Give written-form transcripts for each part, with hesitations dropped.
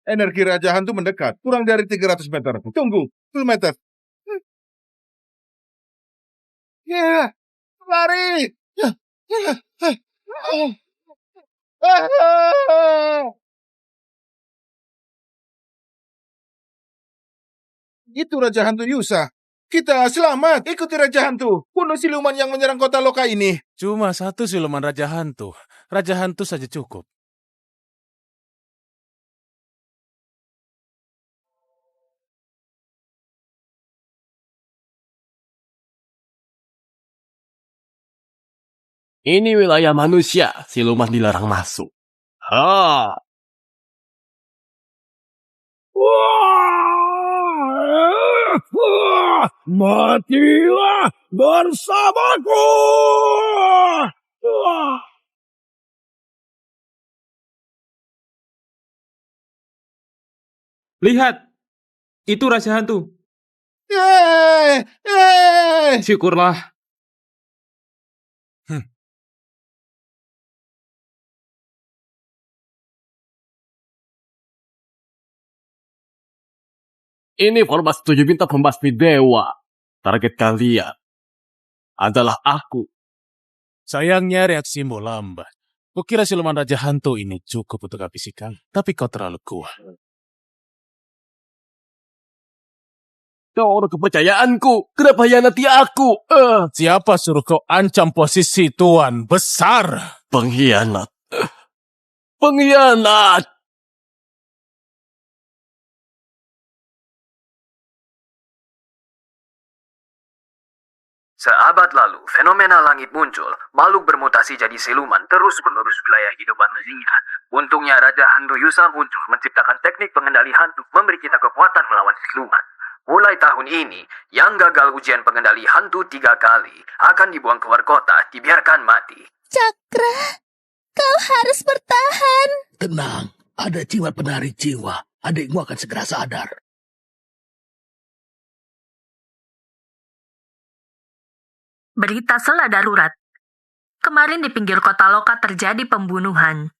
Energi Raja Hantu mendekat. Kurang dari 300 meter. Tunggu. 10 meter. Ya. Lari. Itu Raja Hantu Yusa. Kita selamat. Ikuti Raja Hantu. Bunuh siluman yang menyerang kota Loka ini. Cuma satu siluman Raja Hantu. Raja Hantu saja cukup. Ini wilayah manusia, siluman dilarang masuk. Ha! Matilah bersamaku! Lihat, itu Raja Hantu. Syukurlah. Ini Formas 7 bintang pembasmi dewa. Target kalian adalah aku. Sayangnya reaksimu lambat. Kukira siluman Raja Hantu ini cukup untuk habisi kamu. Tapi kau terlalu kuat. Kau orang kepercayaanku. Kenapa hianati aku? Siapa suruh kau ancam posisi Tuan Besar? Pengkhianat. Pengkhianat. Seabad lalu, fenomena langit muncul, makhluk bermutasi jadi siluman terus-menerus wilayah hidup manusia. Untungnya Raja Hantu Yusa muncul menciptakan teknik pengendali hantu, memberi kita kekuatan melawan siluman. Mulai tahun ini, yang gagal ujian pengendali hantu 3 kali akan dibuang keluar kota, dibiarkan mati. Cakra, kau harus bertahan. Tenang, ada jiwa penarik jiwa. Adikmu akan segera sadar. Berita sela darurat. Kemarin di pinggir kota Loka terjadi pembunuhan.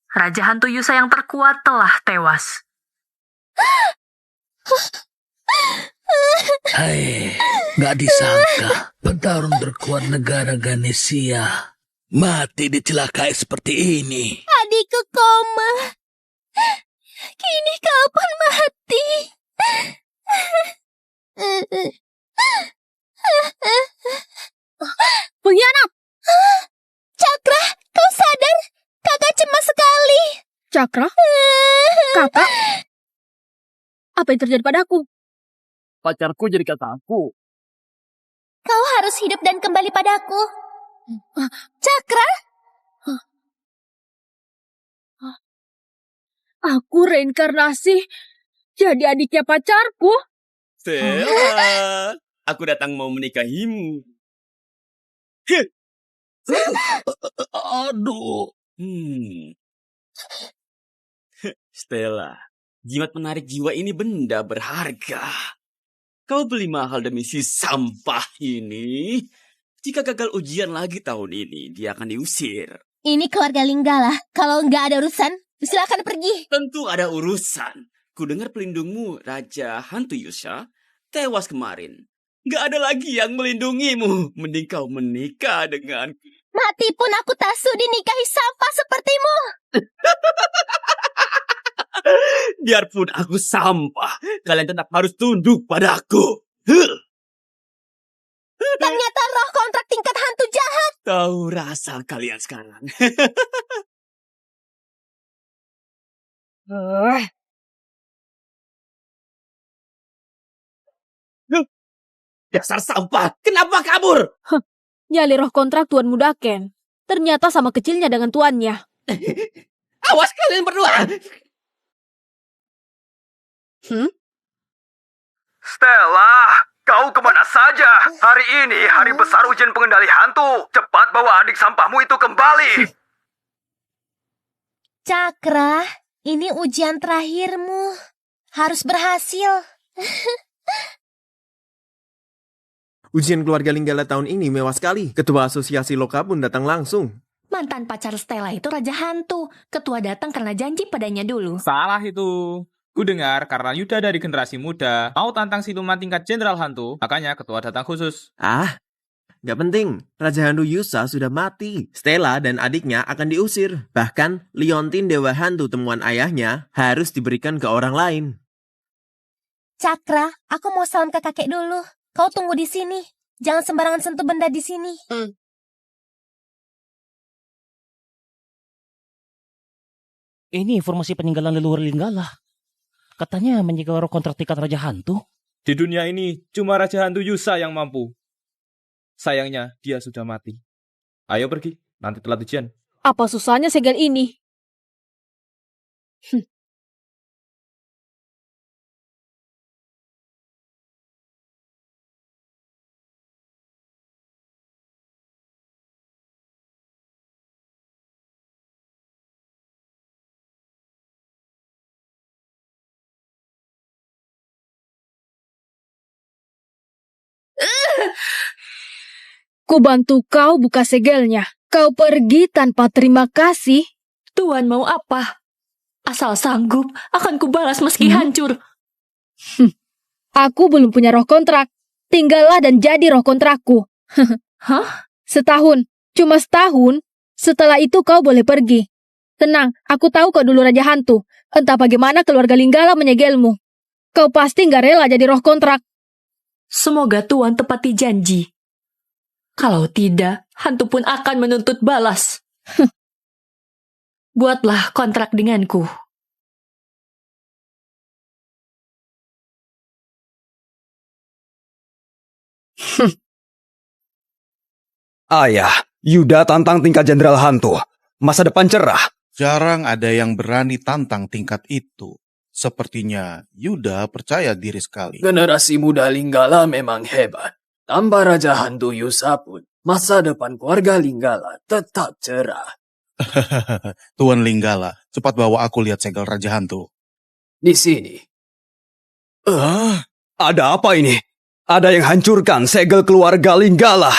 Raja Hantu Yusa yang terkuat telah tewas. Hai, gak disangka petarung terkuat negara Ganesia mati dicelakai seperti ini. Adikku koma. Kini kapan mati? Pengkhianat! Cakra, kau sadar? Kakak cemas sekali. Cakra? Kakak? Apa yang terjadi padaku? Pacarku jadi kakakku. Kau harus hidup dan kembali padaku. Cakra? Aku reinkarnasi jadi adiknya pacarku. Stella, aku datang mau menikahimu. Aduh. Stella, jimat menarik jiwa ini benda berharga. Kau beli mahal demi si sampah ini. Jika gagal ujian lagi tahun ini, dia akan diusir. Ini keluarga Linggala. Kalau nggak ada urusan, silakan pergi. Tentu ada urusan. Ku dengar pelindungmu, Raja Hantu Yusa, tewas kemarin. Gak ada lagi yang melindungimu. Mending kau menikah dengan... Mati pun aku tak sudi nikahi sampah sepertimu. Biarpun aku sampah, kalian tetap harus tunduk padaku. Ternyata roh kontrak tingkat hantu jahat. Tahu rasa kalian sekarang. Dasar sampah, kenapa kabur? Nyali roh kontrak Tuan Mudaken. Ternyata sama kecilnya dengan tuannya. Awas kalian berdua. Stella, kau kemana saja? Hari ini hari besar ujian pengendali hantu. Cepat bawa adik sampahmu itu kembali. Cakra, ini ujian terakhirmu. Harus berhasil. Ujian keluarga Linggala tahun ini mewah sekali. Ketua Asosiasi Loka pun datang langsung. Mantan pacar Stella itu Raja Hantu. Ketua datang karena janji padanya dulu. Salah itu. Ku dengar karena Yuda dari generasi muda mau tantang siluman tingkat jenderal hantu, makanya ketua datang khusus. Gak penting. Raja Hantu Yusa sudah mati. Stella dan adiknya akan diusir. Bahkan Liontin Dewa Hantu temuan ayahnya harus diberikan ke orang lain. Cakra, aku mau salam ke kakek dulu. Kau tunggu di sini. Jangan sembarangan sentuh benda di sini. Ini informasi peninggalan leluhur Linggala. Katanya menjaga roh kontrak tingkat Raja Hantu. Di dunia ini cuma Raja Hantu Yusa yang mampu. Sayangnya dia sudah mati. Ayo pergi, nanti telat ujian. Apa susahnya segel ini? Ku bantu kau buka segelnya. Kau pergi tanpa terima kasih. Tuan mau apa? Asal sanggup, akan kubalas meski hancur. Aku belum punya roh kontrak. Tinggallah dan jadi roh kontrakku. Hah? Setahun. Cuma setahun. Setelah itu kau boleh pergi. Tenang, aku tahu kau dulu Raja Hantu. Entah bagaimana keluarga Linggala menyegelmu. Kau pasti nggak rela jadi roh kontrak. Semoga Tuan tepati janji. Kalau tidak, hantu pun akan menuntut balas. Buatlah kontrak denganku. Ayah, Yuda tantang tingkat jenderal hantu. Masa depan cerah. Jarang ada yang berani tantang tingkat itu. Sepertinya Yuda percaya diri sekali. Generasi muda Linggala memang hebat. Tanpa Raja Hantu Yusa pun, masa depan keluarga Linggala tetap cerah. Tuan Linggala, cepat bawa aku lihat segel Raja Hantu. Di sini. Ada apa ini? Ada yang hancurkan segel keluarga Linggala.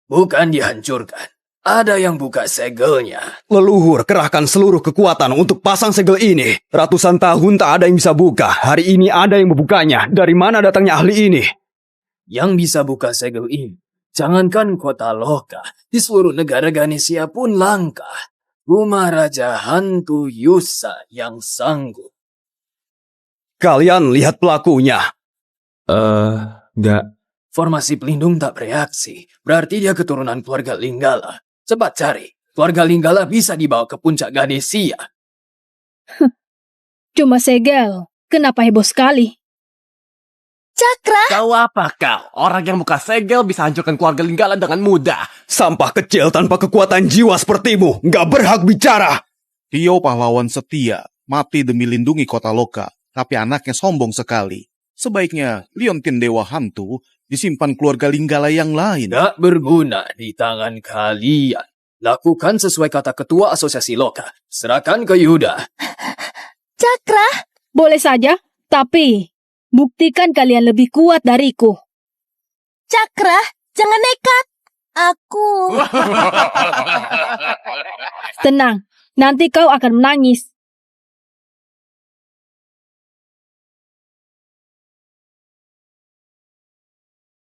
Bukan dihancurkan. Ada yang buka segelnya. Leluhur kerahkan seluruh kekuatan untuk pasang segel ini. Ratusan tahun tak ada yang bisa buka. Hari ini ada yang membukanya. Dari mana datangnya ahli ini? Yang bisa buka segel ini, jangankan kota Loka, di seluruh negara Ganesia pun langka. Cuma Raja Hantu Yusa yang sanggup. Kalian lihat pelakunya. Enggak. Formasi pelindung tak bereaksi. Berarti dia keturunan keluarga Linggala. Cepat cari. Keluarga Linggala bisa dibawa ke puncak Ganesia. Cuma segel. Kenapa heboh sekali? Cakra! Kau apa kau? Orang yang buka segel bisa hancurkan keluarga Linggala dengan mudah. Sampah kecil tanpa kekuatan jiwa sepertimu. Nggak berhak bicara. Tio pahlawan setia, mati demi lindungi kota Loka. Tapi anaknya sombong sekali. Sebaiknya Liontin Dewa Hantu disimpan keluarga Linggala yang lain. Tidak berguna di tangan kalian. Lakukan sesuai kata ketua asosiasi Loka. Serahkan ke Yuda. Cakra! Boleh saja, tapi buktikan kalian lebih kuat dariku. Cakra, jangan nekat. Aku... Tenang, nanti kau akan menangis.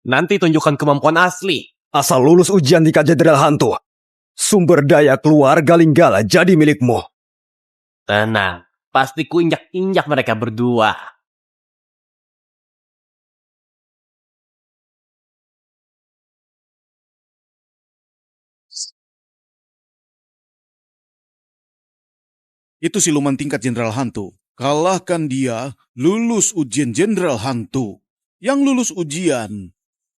Nanti tunjukkan kemampuan asli. Asal lulus ujian di Katedral Hantu. Sumber daya keluarga Linggala jadi milikmu. Tenang, pasti ku injak-injak mereka berdua. Itu siluman tingkat Jenderal Hantu. Kalahkan dia, lulus ujian Jenderal Hantu. Yang lulus ujian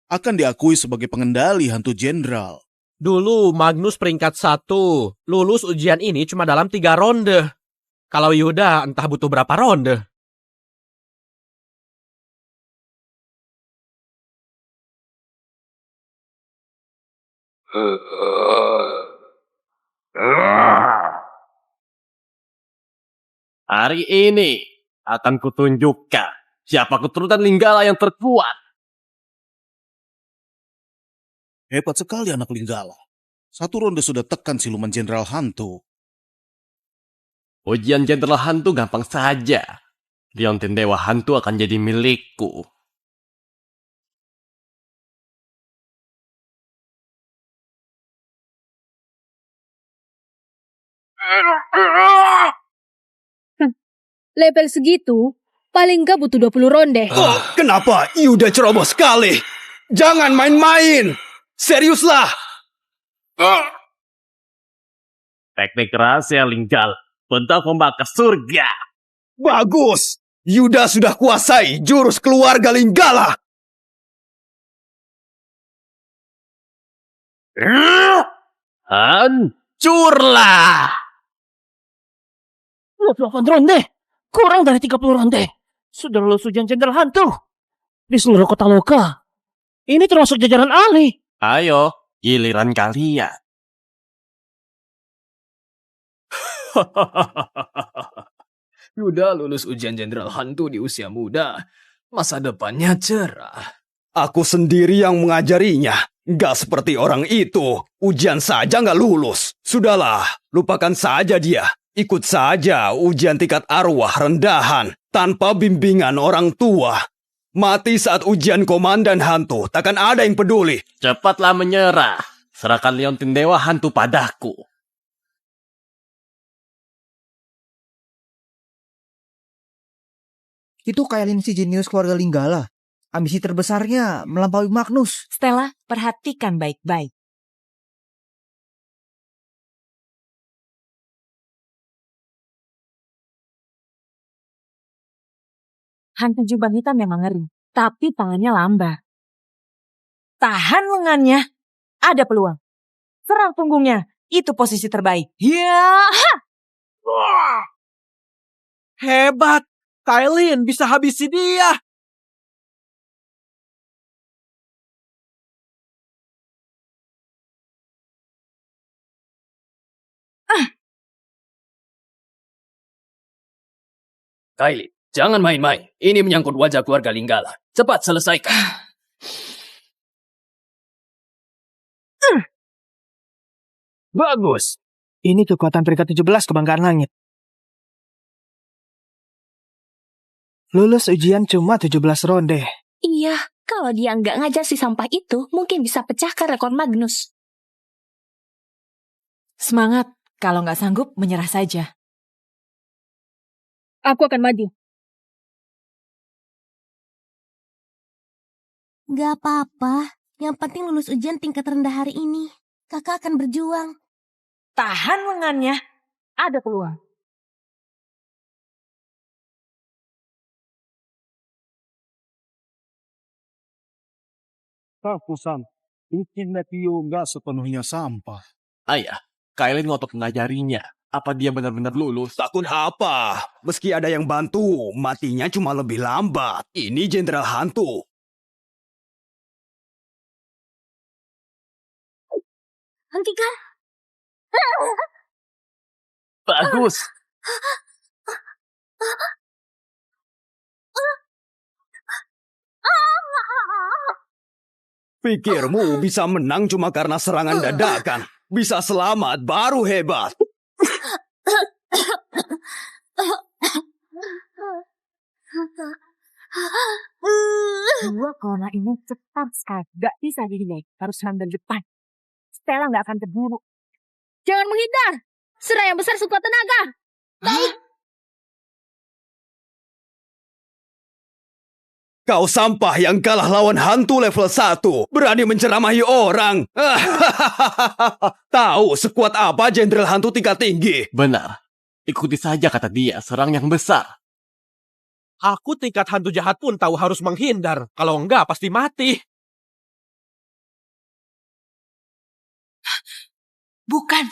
akan diakui sebagai pengendali hantu jenderal. Dulu Magnus peringkat 1. Lulus ujian ini cuma dalam 3 ronde. Kalau Yuda entah butuh berapa ronde. Hari ini akan kutunjukkan siapa keturunan Linggala yang terkuat. Hebat sekali anak Linggala. Satu ronde sudah tekan siluman jenderal hantu. Ujian jenderal hantu gampang saja. Liontin Dewa Hantu akan jadi milikku. Level segitu, paling nggak butuh 20 ronde. Kenapa Yuda ceroboh sekali? Jangan main-main. Seriuslah. Teknik rahasia Linggal untuk membakar surga. Bagus. Yuda sudah kuasai jurus keluarga Linggala. Hancurlah. 28 ronde. Kurang dari 30 ronde. Sudah lulus ujian jenderal hantu. Di seluruh kota Loka. Ini termasuk jajaran ahli. Ayo, giliran kalian. Yuda lulus ujian jenderal hantu di usia muda. Masa depannya cerah. Aku sendiri yang mengajarinya. Gak seperti orang itu. Ujian saja gak lulus. Sudahlah, lupakan saja dia. Ikut saja ujian tingkat arwah rendahan. Tanpa bimbingan orang tua. Mati saat ujian komandan hantu. Takkan ada yang peduli. Cepatlah menyerah. Serahkan Liontin Dewa Hantu padaku. Itu Kailin si jenius keluarga Linggala. Ambisi terbesarnya melampaui Magnus. Stella, perhatikan baik-baik. Hantu jubah hitam memang ngeri, tapi tangannya lambat. Tahan lengannya, ada peluang. Serang punggungnya, itu posisi terbaik. Ya! Hebat! Kailin bisa habisi dia! Kailin, jangan main-main. Ini menyangkut wajah keluarga Linggala. Cepat selesaikan. Bagus. Ini kekuatan peringkat 17 kebanggaan langit. Lulus ujian cuma 17 ronde. Iya, kalau dia nggak ngajar si sampah itu, mungkin bisa pecahkan rekor Magnus. Semangat, kalau nggak sanggup, menyerah saja. Aku akan maju. Gak apa-apa, yang penting lulus ujian tingkat rendah hari ini. Kakak akan berjuang. Tahan lengannya, ada peluang. Kakusan, bikin Nepio nggak sepenuhnya sampah. Ayah, Kailin ngotot mengajarinya. Apa dia benar-benar lulus? Takut apa? Meski ada yang bantu, matinya cuma lebih lambat. Ini jenderal hantu. Hentikan. Bagus. Pikirmu bisa menang cuma karena serangan dadakan. Bisa selamat baru hebat. Dua corona ini cepat sekali. Gak bisa dihindari. Harus serang dari depan. Stella gak akan terburu. Jangan menghindar. Serang yang besar sekuat tenaga. Kau sampah yang kalah lawan hantu level 1. Berani menceramahi orang. Tahu sekuat apa jenderal hantu tingkat tinggi? Benar. Ikuti saja kata dia, serang yang besar. Aku tingkat hantu jahat pun tahu harus menghindar. Kalau enggak, pasti mati. Bukan.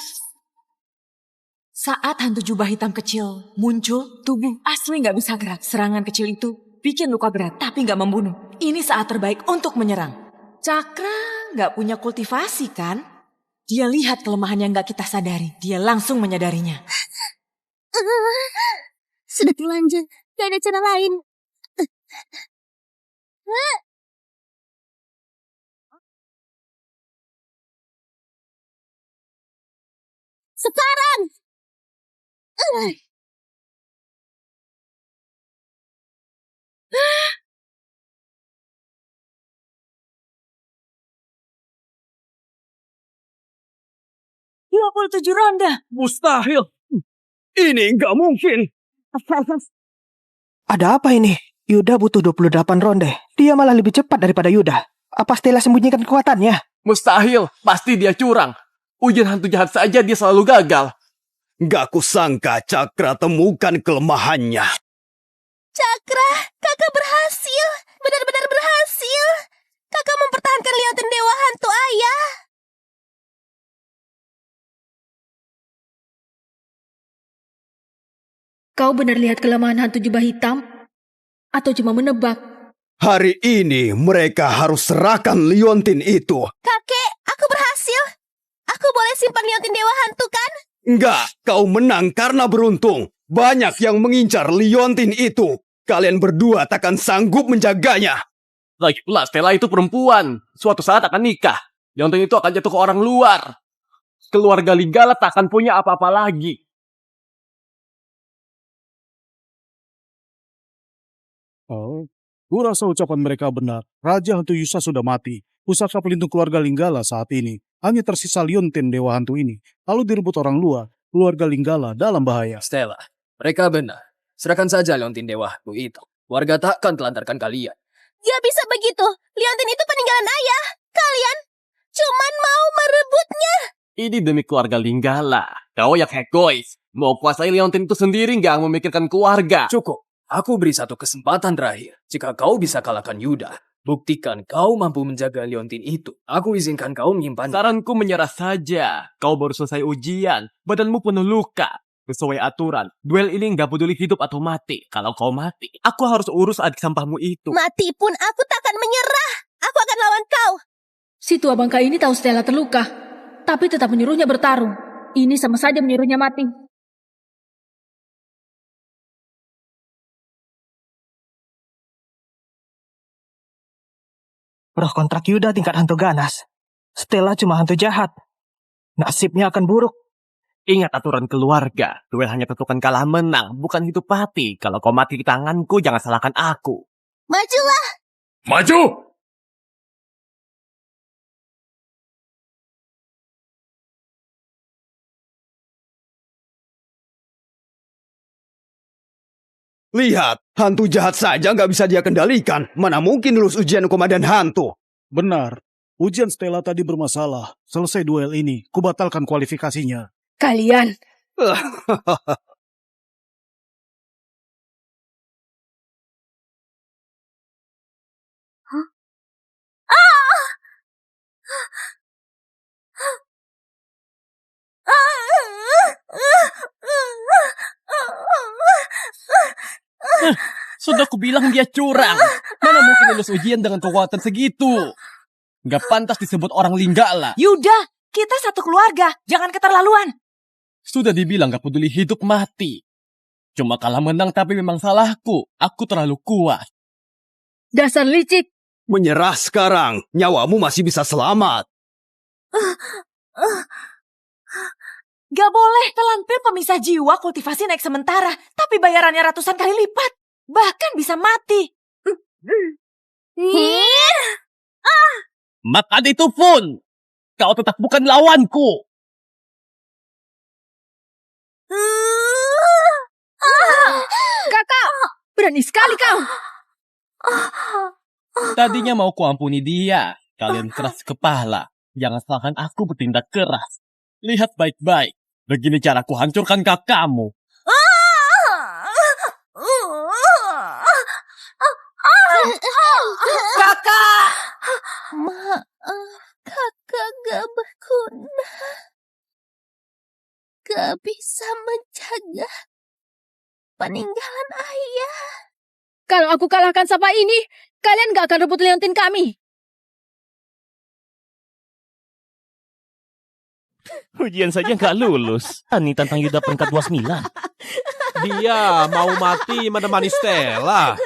Saat hantu jubah hitam kecil muncul, tubuh asli gak bisa gerak. Serangan kecil itu bikin luka berat, tapi gak membunuh. Ini saat terbaik untuk menyerang. Cakra gak punya kultivasi, kan? Dia lihat kelemahan yang gak kita sadari. Dia langsung menyadarinya. Sudah terlanjur, gak ada cara lain. Sekarang! tujuh ronde. Mustahil. Ini nggak mungkin. Ada apa ini? Yuda butuh 28 ronde. Dia malah lebih cepat daripada Yuda. Apa Stella sembunyikan kekuatannya? Mustahil, pasti dia curang. Ujian hantu jahat saja dia selalu gagal. Gak kusangka Cakra temukan kelemahannya. Cakra, kakak berhasil. Benar-benar berhasil. Kakak mempertahankan liontin dewa hantu ayah. Kau benar lihat kelemahan hantu jubah hitam? Atau cuma menebak? Hari ini mereka harus serahkan liontin itu. Kakek, aku berhasil. Aku boleh simpan liontin dewa hantu kan? Enggak, kau menang karena beruntung. Banyak yang mengincar liontin itu. Kalian berdua takkan sanggup menjaganya. Lagi pula Stella itu perempuan. Suatu saat akan nikah. Liontin itu akan jatuh ke orang luar. Keluarga Ligala tak akan punya apa-apa lagi. Oh, kurasa ucapan mereka benar. Raja Hantu Yusa sudah mati. Pusaka pelindung keluarga Linggala saat ini hanya tersisa liontin dewa hantu ini. Lalu direbut orang luar, keluarga Linggala dalam bahaya. Stella, mereka benar. Serahkan saja liontin dewa hantu itu. Warga takkan telantarkan kalian. Gak bisa begitu. Liontin itu peninggalan ayah. Kalian cuman mau merebutnya. Ini demi keluarga Linggala. Kau yang egois. Mau kuasai liontin itu sendiri nggak memikirkan keluarga. Cukup. Aku beri satu kesempatan terakhir. Jika kau bisa kalahkan Yuda, buktikan kau mampu menjaga liontin itu. Aku izinkan kau menyimpannya. Saranku menyerah saja. Kau baru selesai ujian. Badanmu penuh luka. Sesuai aturan, duel ini nggak peduli hidup atau mati. Kalau kau mati, aku harus urus adik sampahmu itu. Mati pun aku takkan menyerah. Aku akan lawan kau. Si tua bangka ini tahu Stella terluka, tapi tetap menyuruhnya bertarung. Ini sama saja menyuruhnya mati. Roh kontrak Yuda tingkat hantu ganas. Stella cuma hantu jahat. Nasibnya akan buruk. Ingat aturan keluarga. Duel hanya tentukan kalah menang, bukan hidup mati. Kalau kau mati di tanganku, jangan salahkan aku. Majulah! Maju! Lihat, hantu jahat saja nggak bisa dia kendalikan. Mana mungkin lulus ujian komandan hantu? Benar. Ujian Stella tadi bermasalah. Selesai duel ini, kubatalkan kualifikasinya. Kalian. Sudah kubilang dia curang. Mana mungkin lulus ujian dengan kekuatan segitu? Gak pantas disebut orang Linggala. Yuda, kita satu keluarga. Jangan keterlaluan. Sudah dibilang gak peduli hidup mati. Cuma kalah menang tapi memang salahku. Aku terlalu kuat. Dasar licik. Menyerah sekarang. Nyawamu masih bisa selamat. Gak boleh telan pil pemisah jiwa kultivasi naik sementara. Tapi bayarannya ratusan kali lipat. Bahkan bisa mati. Maka itu pun. Kau tetap bukan lawanku. Kakak, berani sekali kau. Tadinya mau kuampuni dia. Kalian keras kepala. Jangan salahkan aku bertindak keras. Lihat baik-baik. Begini cara ku hancurkan kakakmu. Kakak! Maaf, kakak gak berguna. Gak bisa menjaga peninggalan ayah. Kalau aku kalahkan Sapa ini, kalian gak akan rebut liontin kami. Ujian saja nggak lulus. Ani tantang Yuda peringkat 29. Dia mau mati menemani Stella.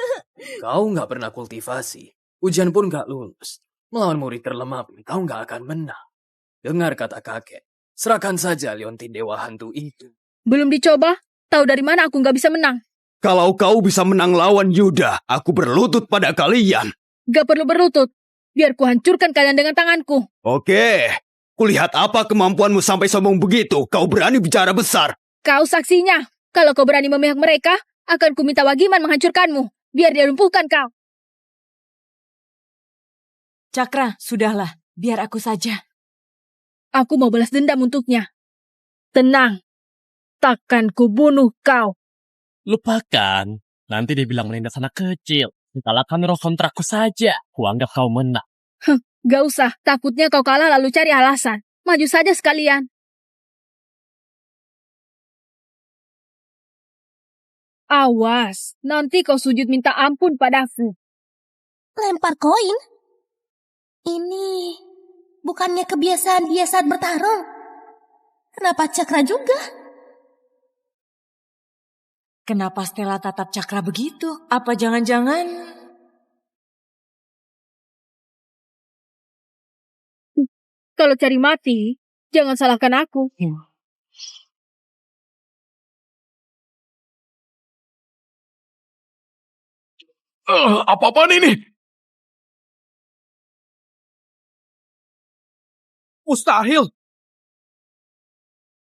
Kau nggak pernah kultivasi. Ujian pun nggak lulus. Melawan murid terlemah pun kau nggak akan menang. Dengar kata kakek. Serahkan saja liontin dewa hantu itu. Belum dicoba, tahu dari mana aku nggak bisa menang. Kalau kau bisa menang lawan Yuda, aku berlutut pada kalian. Gak perlu berlutut. Biar ku hancurkan kalian dengan tanganku. Oke, kulihat apa kemampuanmu sampai sombong begitu. Kau berani bicara besar. Kau saksinya. Kalau kau berani memihak mereka, akan ku minta Wagiman menghancurkanmu. Biar dia lumpuhkan kau. Cakra, sudahlah. Biar aku saja. Aku mau balas dendam untuknya. Tenang. Takkan ku bunuh kau. Lupakan. Nanti dia bilang menindas anak kecil. Kalahkan roh kontrakku saja. Kuanggap kau menang. Gak usah. Takutnya kau kalah lalu cari alasan. Maju saja sekalian. Awas. Nanti kau sujud minta ampun padaku. Lempar koin? Ini bukannya kebiasaan dia saat bertarung. Kenapa Cakra juga? Kenapa Stella tatap Cakra begitu? Apa jangan-jangan... Kalau cari mati, jangan salahkan aku. Apa-apaan ini? Mustahil.